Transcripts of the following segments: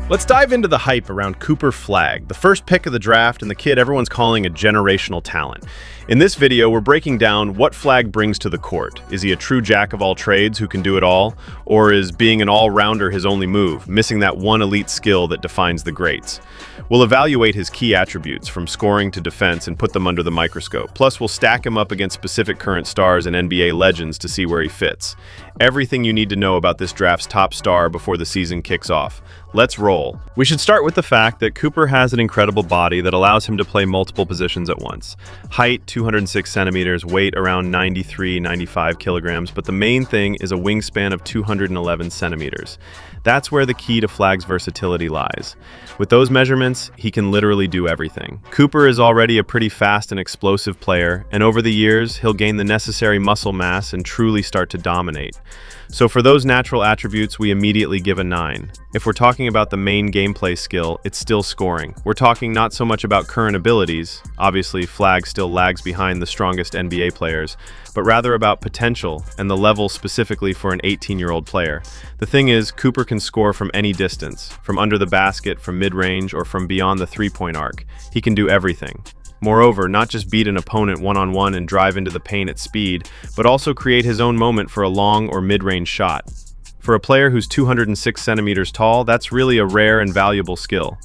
Let's dive into the hype around Cooper Flagg, the first pick of the draft and the kid everyone's calling a generational talent. In this video, we're breaking down what Flagg brings to the court. Is he a true jack of all trades who can do it all? Or is being an all-rounder his only move, missing that one elite skill that defines the greats? We'll evaluate his key attributes, from scoring to defense, and put them under the microscope. Plus, we'll stack him up against specific current stars and NBA legends to see where he fits. Everything you need to know about this draft's top star before the season kicks off. Let's roll. We should start with the fact that Cooper has an incredible body that allows him to play multiple positions at once. Height, 206 centimeters, weight around 95 kilograms, but the main thing is a wingspan of 211 centimeters. That's where the key to Flagg's versatility lies. With those measurements, he can literally do everything. Cooper is already a pretty fast and explosive player, and over the years, he'll gain the necessary muscle mass and truly start to dominate. So for those natural attributes, we immediately give a 9. If we're talking about the main gameplay skill, it's still scoring. We're talking not so much about current abilities, obviously Flagg still lags behind the strongest NBA players, but rather about potential and the level specifically for an 18-year-old player. The thing is, Cooper can score from any distance, from under the basket, from mid-range, or from beyond the three-point arc. He can do everything. Moreover, not just beat an opponent one-on-one and drive into the paint at speed, but also create his own moment for a long or mid-range shot. For a player who's 206 centimeters tall, that's really a rare and valuable skill.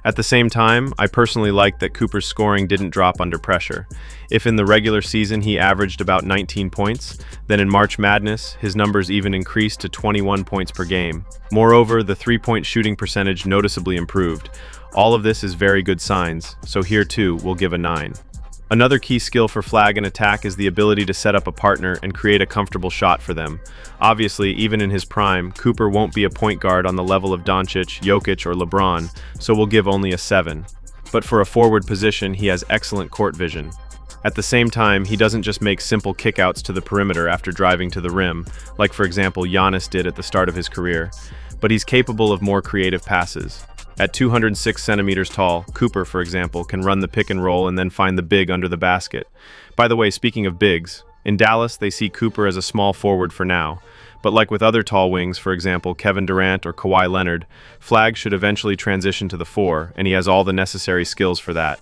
At the same time, I personally like that Cooper's scoring didn't drop under pressure. If in the regular season he averaged about 19 points, then in March Madness, his numbers even increased to 21 points per game. Moreover, the three-point shooting percentage noticeably improved. All of this is very good signs, so here too, we'll give a 9. Another key skill for Flagg in attack is the ability to set up a partner and create a comfortable shot for them. Obviously, even in his prime, Cooper won't be a point guard on the level of Doncic, Jokic, or LeBron, so we'll give only a 7. But for a forward position, he has excellent court vision. At the same time, he doesn't just make simple kickouts to the perimeter after driving to the rim, like for example Giannis did at the start of his career, but he's capable of more creative passes. At 206 centimeters tall, Cooper, for example, can run the pick and roll and then find the big under the basket. By the way, speaking of bigs, in Dallas they see Cooper as a small forward for now, but like with other tall wings, for example Kevin Durant or Kawhi Leonard, Flagg should eventually transition to the 4, and he has all the necessary skills for that.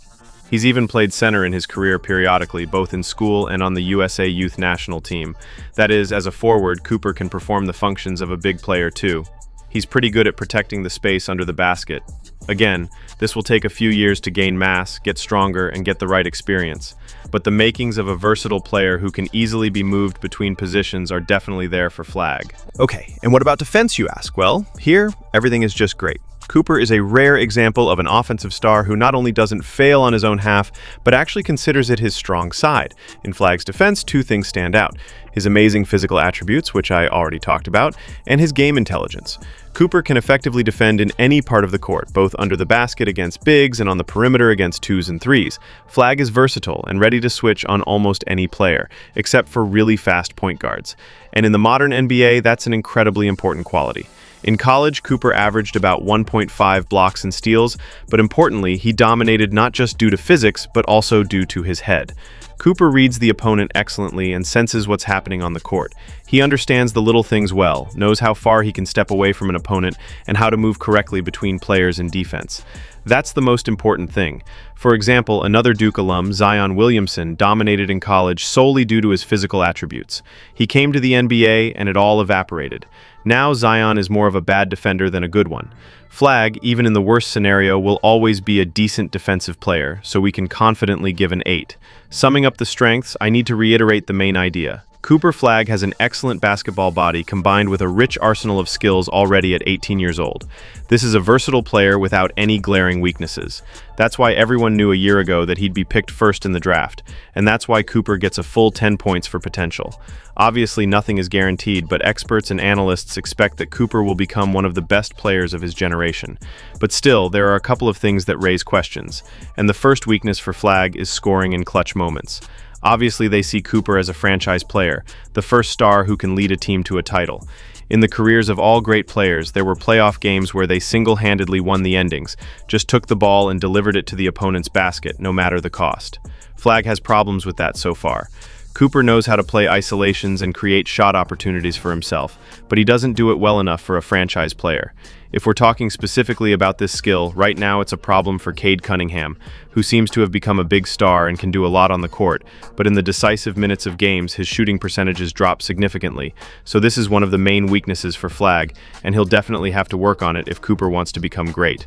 He's even played center in his career periodically, both in school and on the USA Youth National Team. That is, as a forward, Cooper can perform the functions of a big player too. He's pretty good at protecting the space under the basket. Again, this will take a few years to gain mass, get stronger, and get the right experience. But the makings of a versatile player who can easily be moved between positions are definitely there for Flagg. Okay, and what about defense, you ask? Well, here, everything is just great. Cooper is a rare example of an offensive star who not only doesn't fail on his own half, but actually considers it his strong side. In Flagg's defense, two things stand out: his amazing physical attributes, which I already talked about, and his game intelligence. Cooper can effectively defend in any part of the court, both under the basket against bigs and on the perimeter against 2s and 3s. Flagg is versatile and ready to switch on almost any player, except for really fast point guards. And in the modern NBA, that's an incredibly important quality. In college, Cooper averaged about 1.5 blocks and steals, but importantly, he dominated not just due to physics, but also due to his head. Cooper reads the opponent excellently and senses what's happening on the court. He understands the little things well, knows how far he can step away from an opponent, and how to move correctly between players in defense. That's the most important thing. For example, another Duke alum, Zion Williamson, dominated in college solely due to his physical attributes. He came to the NBA and it all evaporated. Now Zion is more of a bad defender than a good one. Flagg, even in the worst scenario, will always be a decent defensive player, so we can confidently give an 8. Summing up the strengths, I need to reiterate the main idea. Cooper Flagg has an excellent basketball body combined with a rich arsenal of skills already at 18 years old. This is a versatile player without any glaring weaknesses. That's why everyone knew a year ago that he'd be picked first in the draft, and that's why Cooper gets a full 10 points for potential. Obviously, nothing is guaranteed, but experts and analysts expect that Cooper will become one of the best players of his generation. But still, there are a couple of things that raise questions, and the first weakness for Flagg is scoring in clutch moments. Obviously, they see Cooper as a franchise player, the first star who can lead a team to a title. In the careers of all great players, there were playoff games where they single-handedly won the endings, just took the ball and delivered it to the opponent's basket, no matter the cost. Flagg has problems with that so far. Cooper knows how to play isolations and create shot opportunities for himself, but he doesn't do it well enough for a franchise player. If we're talking specifically about this skill, right now it's a problem for Cade Cunningham, who seems to have become a big star and can do a lot on the court, but in the decisive minutes of games, his shooting percentages drop significantly. So this is one of the main weaknesses for Flagg, and he'll definitely have to work on it if Cooper wants to become great.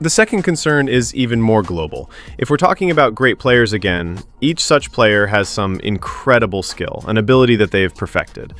The second concern is even more global. If we're talking about great players again, each such player has some incredible skill, an ability that they've perfected.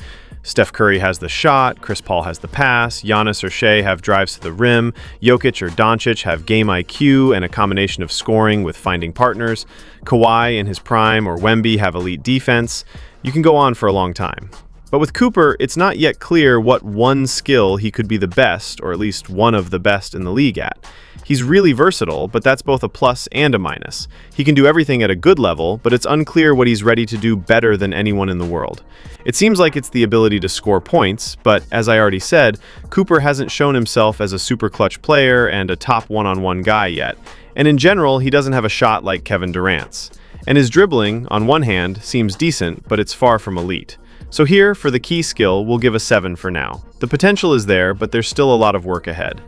Steph Curry has the shot, Chris Paul has the pass, Giannis or Shea have drives to the rim, Jokic or Doncic have game IQ and a combination of scoring with finding partners, Kawhi in his prime or Wemby have elite defense. You can go on for a long time. But with Cooper, it's not yet clear what one skill he could be the best, or at least one of the best in the league at. He's really versatile, but that's both a plus and a minus. He can do everything at a good level, but it's unclear what he's ready to do better than anyone in the world. It seems like it's the ability to score points, but as I already said, Cooper hasn't shown himself as a super clutch player and a top one-on-one guy yet. And in general, he doesn't have a shot like Kevin Durant's. And his dribbling, on one hand, seems decent, but it's far from elite. So here, for the key skill, we'll give a 7 for now. The potential is there, but there's still a lot of work ahead.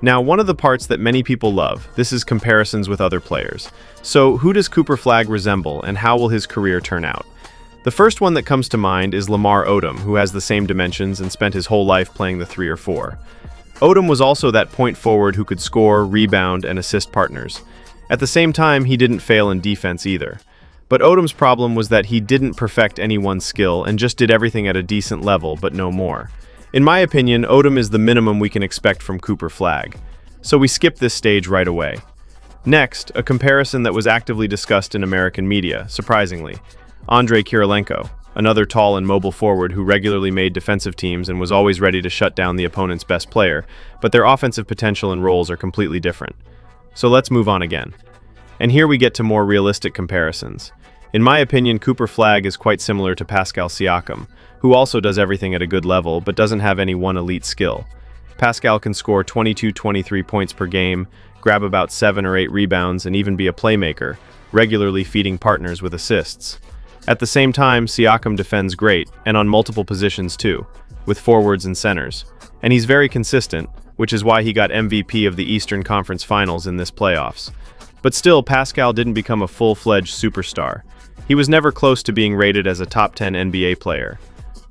Now, one of the parts that many people love, this is comparisons with other players. So who does Cooper Flagg resemble, and how will his career turn out? The first one that comes to mind is Lamar Odom, who has the same dimensions and spent his whole life playing the 3 or 4. Odom was also that point forward who could score, rebound, and assist partners. At the same time, he didn't fail in defense either. But Odom's problem was that he didn't perfect any one skill and just did everything at a decent level, but no more. In my opinion, Odom is the minimum we can expect from Cooper Flagg. So we skip this stage right away. Next, a comparison that was actively discussed in American media, surprisingly. Andrei Kirilenko, another tall and mobile forward who regularly made defensive teams and was always ready to shut down the opponent's best player, but their offensive potential and roles are completely different. So let's move on again. And here we get to more realistic comparisons. In my opinion, Cooper Flagg is quite similar to Pascal Siakam, who also does everything at a good level but doesn't have any one elite skill. Pascal can score 22-23 points per game, grab about 7 or 8 rebounds, and even be a playmaker, regularly feeding partners with assists. At the same time, Siakam defends great, and on multiple positions too, with forwards and centers. And he's very consistent, which is why he got MVP of the Eastern Conference Finals in this playoffs. But still, Pascal didn't become a full-fledged superstar. He was never close to being rated as a top 10 NBA player.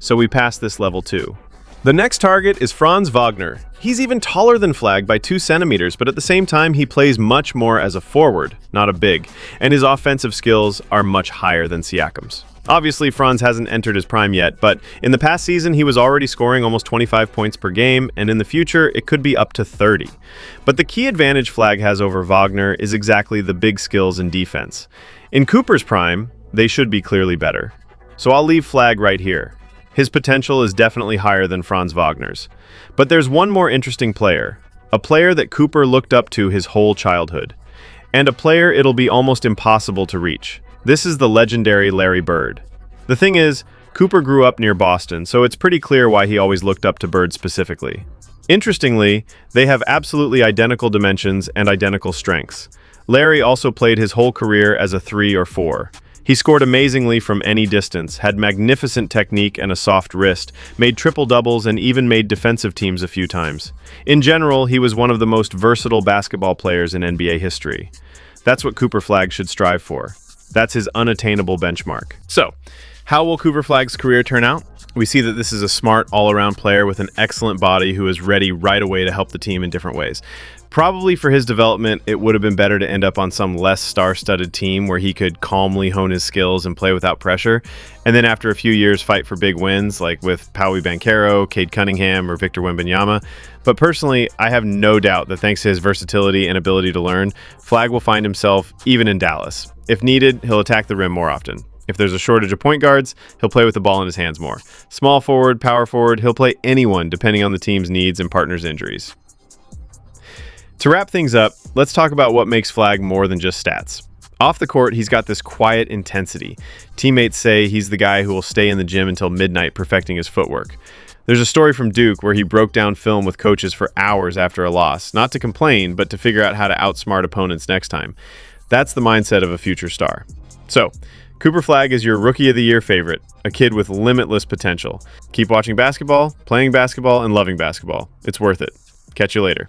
So we passed this level too. The next target is Franz Wagner. He's even taller than Flagg by 2 centimeters, but at the same time he plays much more as a forward, not a big, and his offensive skills are much higher than Siakam's. Obviously, Franz hasn't entered his prime yet, but in the past season he was already scoring almost 25 points per game, and in the future it could be up to 30. But the key advantage Flagg has over Wagner is exactly the big skills in defense. In Cooper's prime, they should be clearly better. So I'll leave Flagg right here. His potential is definitely higher than Franz Wagner's. But there's one more interesting player, a player that Cooper looked up to his whole childhood, and a player it'll be almost impossible to reach. This is the legendary Larry Bird. The thing is, Cooper grew up near Boston, so it's pretty clear why he always looked up to Bird specifically. Interestingly, they have absolutely identical dimensions and identical strengths. Larry also played his whole career as a 3 or 4. He scored amazingly from any distance, had magnificent technique and a soft wrist, made triple-doubles and even made defensive teams a few times. In general, he was one of the most versatile basketball players in NBA history. That's what Cooper Flagg should strive for. That's his unattainable benchmark. So, how will Cooper Flagg's career turn out? We see that this is a smart, all-around player with an excellent body who is ready right away to help the team in different ways. Probably for his development, it would have been better to end up on some less star-studded team where he could calmly hone his skills and play without pressure, and then after a few years fight for big wins, like with Paui Banchero, Cade Cunningham, or Victor Wembanyama. But personally, I have no doubt that thanks to his versatility and ability to learn, Flagg will find himself even in Dallas. If needed, he'll attack the rim more often. If there's a shortage of point guards, he'll play with the ball in his hands more. Small forward, power forward, he'll play anyone depending on the team's needs and partners' injuries. To wrap things up, let's talk about what makes Flagg more than just stats. Off the court, he's got this quiet intensity. Teammates say he's the guy who will stay in the gym until midnight perfecting his footwork. There's a story from Duke where he broke down film with coaches for hours after a loss, not to complain, but to figure out how to outsmart opponents next time. That's the mindset of a future star. So, Cooper Flagg is your Rookie of the Year favorite, a kid with limitless potential. Keep watching basketball, playing basketball, and loving basketball. It's worth it. Catch you later.